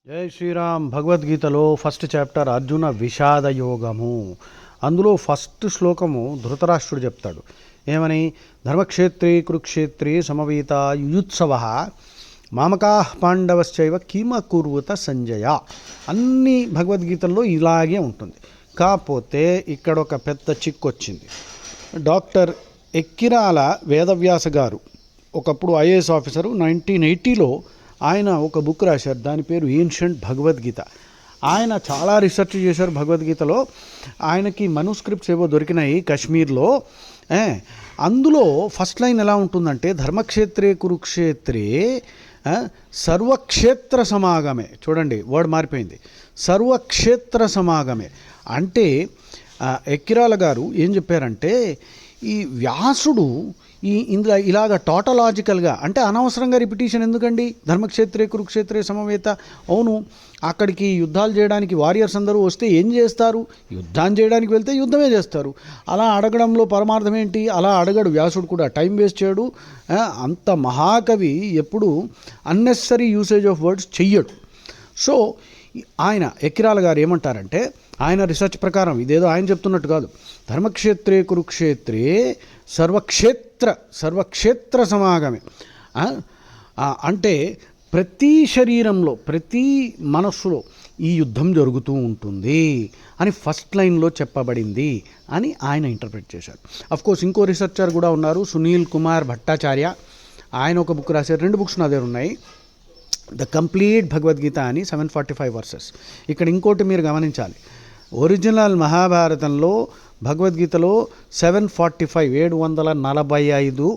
జై శ్రీరామ్. భగవద్గీతలో first chapter Arjuna విషాద యోగము. అందులో ఫస్ట్ శ్లోకము ధృతరాష్ట్రుడు చెప్తాడు ఏమని, ధర్మక్షేత్రే కురుక్షేత్రే సమవేత యుయుత్సవ మామకా పాండవశ్చైవ కిమకుర్వత సంజయ. అన్ని భగవద్గీతల్లో ఇలాగే ఉంటుంది. కాకపోతే ఇక్కడ ఒక పెద్ద చిక్కు వచ్చింది. డాక్టర్ ఎక్కిరాల వేదవ్యాస గారు ఒకప్పుడు ఐఏఎస్ ఆఫీసరు 1980లో ఆయన ఒక బుక్ రాశారు. దాని పేరు ఏన్షియంట్ భగవద్గీత. ఆయన చాలా రీసెర్చ్ చేశారు భగవద్గీతలో. ఆయనకి మనుస్క్రిప్ట్స్ ఏవో దొరికినాయి కాశ్మీర్లో. అందులో ఫస్ట్ లైన్ ఎలా ఉంటుందంటే, ధర్మక్షేత్రే కురుక్షేత్రే సర్వక్షేత్ర సమాగమే. చూడండి, వర్డ్ మారిపోయింది. సర్వక్షేత్ర సమాగమే అంటే ఎక్కిరాల గారు ఏం చెప్పారంటే, ఈ వ్యాసుడు ఇందులో ఇలాగ టోటలాజికల్గా, అంటే అనవసరంగా రిపిటీషన్ ఎందుకండి, ధర్మక్షేత్రే కురుక్షేత్రే సమవేత. అవును, అక్కడికి యుద్ధాలు చేయడానికి వారియర్స్ అందరూ వస్తే ఏం చేస్తారు? యుద్ధం చేయడానికి వెళ్తే యుద్ధమే చేస్తారు. అలా అడగడంలో పరమార్థం ఏంటి? అలా అడగడు వ్యాసుడు కూడా, టైం వేస్ట్ చేయడు. అంత మహాకవి ఎప్పుడు అన్నెసరీ యూసేజ్ ఆఫ్ వర్డ్స్ చెయ్యడు. సో ఆయన ఎక్కిరాల గారు ఏమంటారంటే, ఆయన రీసెర్చ్ ప్రకారం, ఇదేదో ఆయన చెప్తున్నట్టు కాదు, ధర్మక్షేత్రే కురుక్షేత్రే సర్వక్షేత్ర సమాగమే అంటే ప్రతి శరీరంలో, ప్రతి మనస్సులో ఈ యుద్ధం జరుగుతూ ఉంటుంది అని ఫస్ట్ లైన్లో చెప్పబడింది అని ఆయన ఇంటర్ప్రిట్ చేశారు. అఫ్కోర్స్ ఇంకో రీసెర్చర్ కూడా ఉన్నారు, సునీల్ కుమార్ భట్టాచార్య. ఆయన ఒక బుక్ రాశారు. 2 బుక్స్ నా దగ్గర ఉన్నాయి. ద కంప్లీట్ భగవద్గీత అని 745 వర్సెస్. ఇక్కడ ఇంకోటి మీరు గమనించాలి, ఒరిజినల్ మహాభారతంలో భగవద్గీతలో 745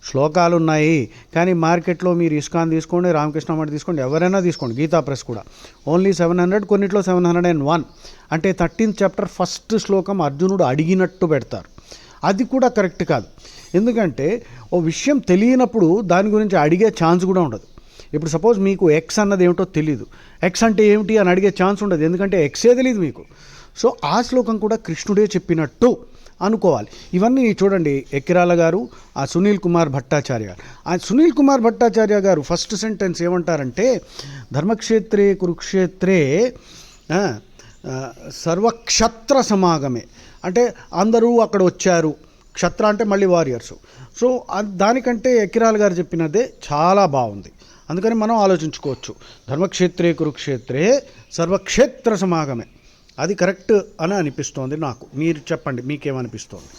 శ్లోకాలు ఉన్నాయి. కానీ మార్కెట్లో మీరు ఇస్కాన్ తీసుకోండి, రామకృష్ణ మఠ్ తీసుకోండి, ఎవరైనా తీసుకోండి, గీతా ప్రెస్ కూడా ఓన్లీ 700, కొన్నిట్లో 701. అంటే 13th చాప్టర్ ఫస్ట్ శ్లోకం అర్జునుడు అడిగినట్టు పెడతారు. అది కూడా కరెక్ట్ కాదు. ఎందుకంటే ఓ విషయం తెలియనప్పుడు దాని గురించి అడిగే ఛాన్స్ కూడా ఉండదు. ఇప్పుడు సపోజ్ మీకు ఎక్స్ అన్నది ఏమిటో తెలీదు, ఎక్స్ అంటే ఏమిటి అని అడిగే ఛాన్స్ ఉండదు, ఎందుకంటే ఎక్సే తెలియదు మీకు. సో ఆ శ్లోకం కూడా కృష్ణుడే చెప్పినట్టు అనుకోవాలి. ఇవన్నీ చూడండి, ఎక్కిరాల గారు, ఆ సునీల్ కుమార్ భట్టాచార్య గారు. ఆ సునీల్ కుమార్ భట్టాచార్య గారు ఫస్ట్ సెంటెన్స్ ఏమంటారంటే, ధర్మక్షేత్రే కురుక్షేత్రే సర్వక్షత్ర సమాగమే అంటే అందరూ అక్కడ వచ్చారు. క్షత్ర అంటే మళ్ళీ వారియర్సు. సో దానికంటే ఎక్కిరాల గారు చెప్పినదే చాలా బాగుంది. అందుకని మనం ఆలోచించుకోవచ్చు, ధర్మక్షేత్రే కురుక్షేత్రే సర్వక్షేత్ర సమాగమే, అది కరెక్ట్ అని అనిపిస్తోంది నాకు. మీరు చెప్పండి, మీకేమనిపిస్తోంది?